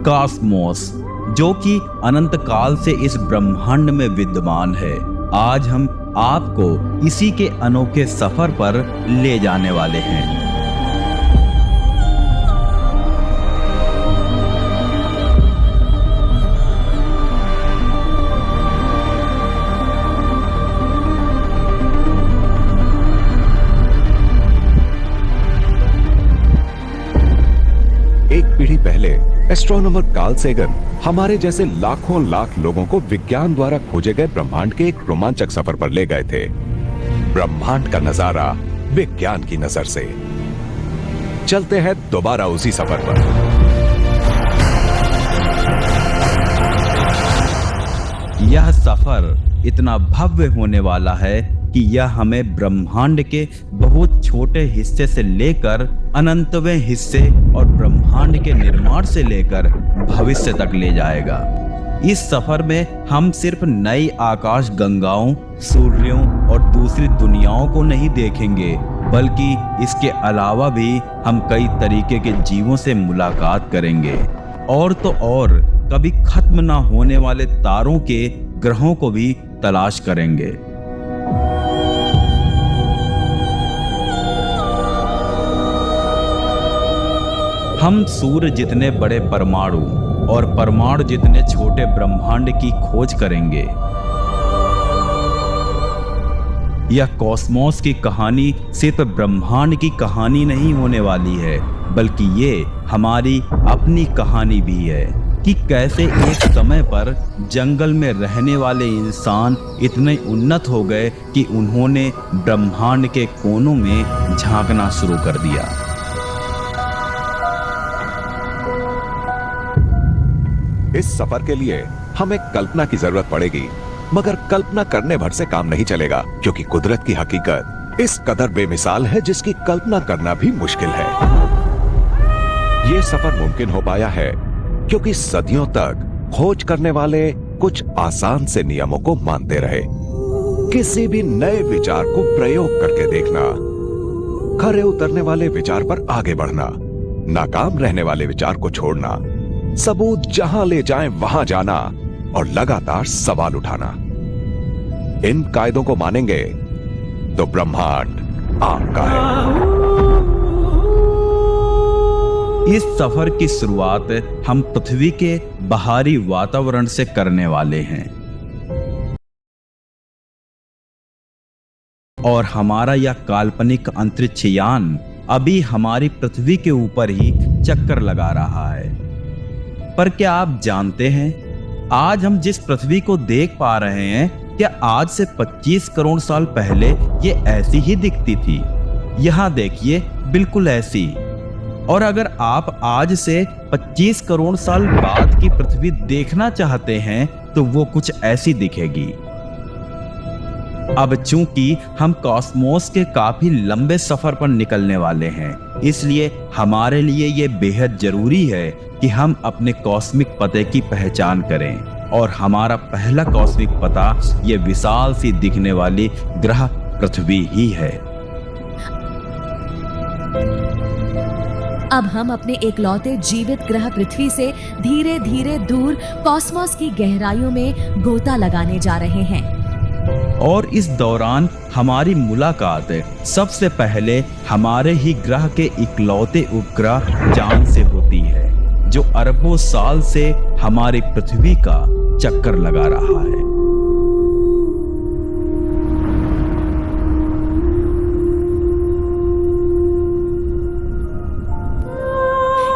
Cosmos, जो कि अनंत काल से इस ब्रह्मांड में विद्यमान है। आज हम आपको इसी के अनोखे सफर पर ले जाने वाले हैं। एक पीढ़ी पहले एस्ट्रोनॉमर कार्ल सेगन हमारे जैसे लाखों लाख लोगों को विज्ञान द्वारा खोजे गए ब्रह्मांड के एक रोमांचक सफर पर ले गए थे। ब्रह्मांड का नजारा विज्ञान की नजर से। चलते हैं दोबारा उसी सफर पर। यह सफर इतना भव्य होने वाला है कि यह हमें ब्रह्मांड के बहुत छोटे हिस्से से लेकर अनंतवें हिस्से और ब्रह्मांड के निर्माण से लेकर भविष्य तक ले जाएगा। इस सफर में हम सिर्फ नई आकाश गंगाओं, सूर्यों और दूसरी दुनियाओं को नहीं देखेंगे, बल्कि इसके अलावा भी हम कई तरीके के जीवों से मुलाकात करेंगे और तो और कभी खत्म ना होने वाले तारों के ग्रहों को भी तलाश करेंगे। हम सूर्य जितने बड़े परमाणु और परमाणु जितने छोटे ब्रह्मांड की खोज करेंगे। यह कॉस्मोस की कहानी सिर्फ ब्रह्मांड की कहानी नहीं होने वाली है, बल्कि ये हमारी अपनी कहानी भी है कि कैसे एक समय पर जंगल में रहने वाले इंसान इतने उन्नत हो गए कि उन्होंने ब्रह्मांड के कोनों में झांकना शुरू कर दिया। इस सफर के लिए हमें कल्पना की जरूरत पड़ेगी, मगर कल्पना करने भर से काम नहीं चलेगा, क्योंकि कुदरत की हकीकत इस कदर बेमिसाल है जिसकी कल्पना करना भी मुश्किल है। ये सफर मुमकिन हो पाया है क्योंकि सदियों तक खोज करने वाले कुछ आसान से नियमों को मानते रहे। किसी भी नए विचार को प्रयोग करके देखना, खरे उतरने वाले विचार पर आगे बढ़ना, नाकाम रहने वाले विचार को छोड़ना, सबूत जहां ले जाएं वहां जाना और लगातार सवाल उठाना। इन कायदों को मानेंगे तो ब्रह्मांड आपका है। इस सफर की शुरुआत हम पृथ्वी के बाहरी वातावरण से करने वाले हैं और हमारा यह काल्पनिक अंतरिक्ष यान अभी हमारी पृथ्वी के ऊपर ही चक्कर लगा रहा है। पर क्या आप जानते हैं, आज हम जिस पृथ्वी को देख पा रहे हैं, क्या आज से 25 करोड़ साल पहले ये ऐसी ही दिखती थी? यहां देखिए, बिल्कुल ऐसी। और अगर आप आज से 25 करोड़ साल बाद की पृथ्वी देखना चाहते हैं तो वो कुछ ऐसी दिखेगी। अब चूंकि हम कॉस्मोस के काफी लंबे सफर पर निकलने वाले हैं, इसलिए हमारे लिए ये बेहद जरूरी है कि हम अपने कॉस्मिक पते की पहचान करें। और हमारा पहला कॉस्मिक पता ये विशाल सी दिखने वाली ग्रह पृथ्वी ही है। अब हम अपने एकलौते जीवित ग्रह पृथ्वी से धीरे धीरे दूर कॉस्मोस की गहराइयों में गोता लगाने जा रहे हैं। और इस दौरान हमारी मुलाकात सबसे पहले हमारे ही ग्रह के इकलौते उपग्रह चांद से होती है, जो अरबों साल से हमारी पृथ्वी का चक्कर लगा रहा है।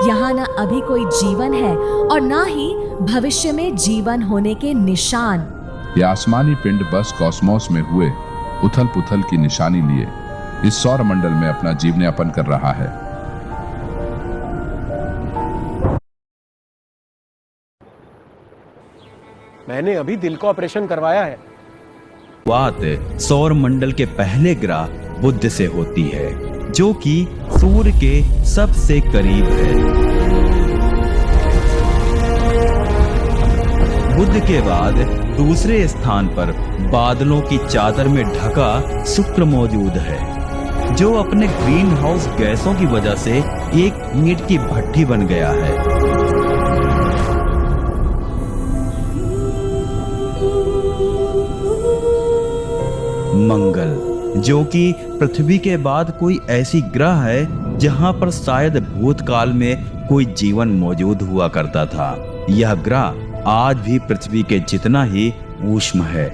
यहाँ न अभी कोई जीवन है और ना ही भविष्य में जीवन होने के निशान। ये आसमानी पिंड बस कॉस्मोस में हुए उथल पुथल की निशानी लिए इस सौर मंडल में अपना जीवनयापन कर रहा है। मैंने अभी दिल का ऑपरेशन करवाया है। बात सौर मंडल के पहले ग्रह बुध से होती है, जो कि सूर्य के सबसे करीब है। बुध के बाद दूसरे स्थान पर बादलों की चादर में ढका शुक्र मौजूद है, जो अपने ग्रीन हाउस गैसों की वजह से एक ईंट की भट्टी बन गया है। जो कि पृथ्वी के बाद कोई ऐसी ग्रह है जहां पर शायद भूतकाल में कोई जीवन मौजूद हुआ करता था। यह ग्रह आज भी पृथ्वी के जितना ही ऊष्म है।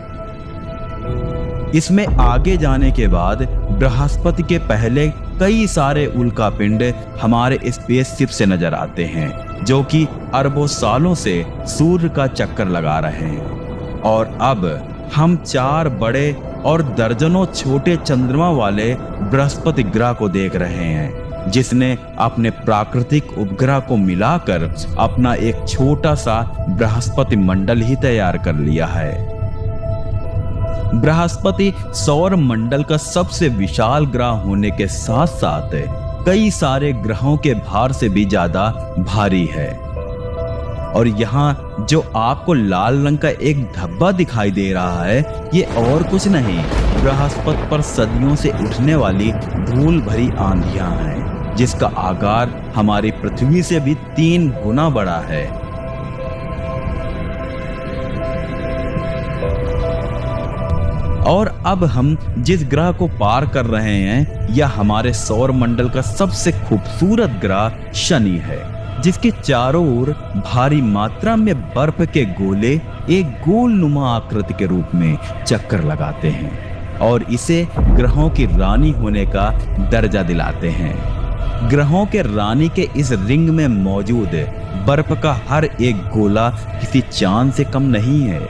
इसमें आगे जाने के बाद बृहस्पति के पहले कई सारे उल्कापिंड हमारे स्पेसशिप से नजर आते हैं, जो कि अरबों सालों से सूर्य का चक्कर लगा रहे हैं। और अब हम 4 बड़े और दर्जनों छोटे चंद्रमा वाले बृहस्पति ग्रह को देख रहे हैं, जिसने अपने प्राकृतिक उपग्रह को मिलाकर अपना एक छोटा सा बृहस्पति मंडल ही तैयार कर लिया है। बृहस्पति सौर मंडल का सबसे विशाल ग्रह होने के साथ साथ कई सारे ग्रहों के भार से भी ज्यादा भारी है। और यहाँ जो आपको लाल रंग का एक धब्बा दिखाई दे रहा है, ये और कुछ नहीं, बृहस्पति पर सदियों से उठने वाली धूल भरी आंधियां हैं, जिसका आकार हमारी पृथ्वी से भी 3 गुना बड़ा है। और अब हम जिस ग्रह को पार कर रहे हैं, यह हमारे सौर मंडल का सबसे खूबसूरत ग्रह शनि है, जिसके चारों ओर भारी मात्रा में बर्फ के गोले एक गोलनुमा आकृति के रूप में चक्कर लगाते हैं और इसे ग्रहों की रानी होने का दर्जा दिलाते हैं। ग्रहों के रानी के इस रिंग में मौजूद बर्फ का हर एक गोला किसी चांद से कम नहीं है।